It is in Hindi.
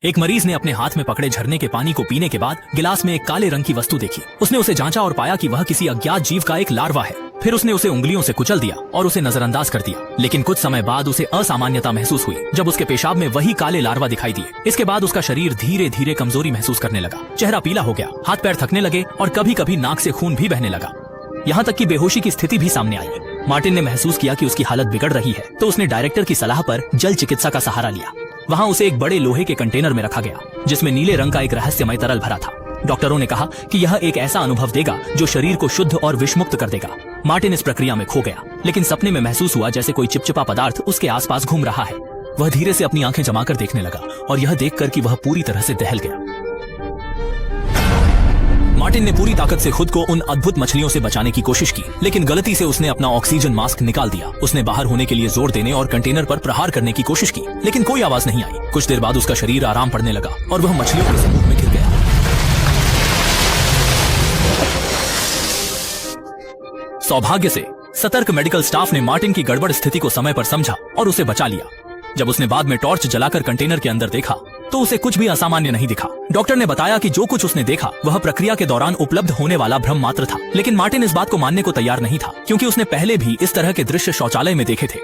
एक मरीज ने अपने हाथ में पकड़े झरने के पानी को पीने के बाद गिलास में एक काले रंग की वस्तु देखी। उसने उसे जांचा और पाया कि वह किसी अज्ञात जीव का एक लार्वा है। फिर उसने उसे उंगलियों से कुचल दिया और उसे नजरअंदाज कर दिया। लेकिन कुछ समय बाद उसे असामान्यता महसूस हुई जब उसके पेशाब में वही काले लार्वा दिखाई दिए। इसके बाद उसका शरीर धीरे धीरे कमजोरी महसूस करने लगा, चेहरा पीला हो गया, हाथ पैर थकने लगे और कभी कभी नाक से खून भी बहने लगा। यहाँ तक कि बेहोशी की स्थिति भी सामने आई। मार्टिन ने महसूस किया कि उसकी हालत बिगड़ रही है, तो उसने डायरेक्टर की सलाह पर जल चिकित्सा का सहारा लिया। वहाँ उसे एक बड़े लोहे के कंटेनर में रखा गया जिसमें नीले रंग का एक रहस्यमय तरल भरा था। डॉक्टरों ने कहा कि यह एक ऐसा अनुभव देगा जो शरीर को शुद्ध और विषमुक्त कर देगा। मार्टिन इस प्रक्रिया में खो गया, लेकिन सपने में महसूस हुआ जैसे कोई चिपचिपा पदार्थ उसके आसपास घूम रहा है। वह धीरे से अपनी आंखें जमाकर देखने लगा और यह देखकर कि वह पूरी तरह से दहल गया। मार्टिन ने पूरी ताकत से खुद को उन अद्भुत मछलियों से बचाने की कोशिश की, लेकिन गलती से उसने अपना ऑक्सीजन मास्क निकाल दिया। उसने बाहर होने के लिए जोर देने और कंटेनर पर प्रहार करने की कोशिश की, लेकिन कोई आवाज नहीं आई। कुछ देर बाद उसका शरीर आराम पड़ने लगा और वह मछलियों के समूह में गिर गया। सौभाग्य से सतर्क मेडिकल स्टाफ ने मार्टिन की गड़बड़ स्थिति को समय पर समझा और उसे बचा लिया। जब उसने बाद में टॉर्च जलाकर कंटेनर के अंदर देखा तो उसे कुछ भी असामान्य नहीं दिखा। डॉक्टर ने बताया कि जो कुछ उसने देखा वह प्रक्रिया के दौरान उपलब्ध होने वाला भ्रम मात्र था। लेकिन मार्टिन इस बात को मानने को तैयार नहीं था, क्योंकि उसने पहले भी इस तरह के दृश्य शौचालय में देखे थे।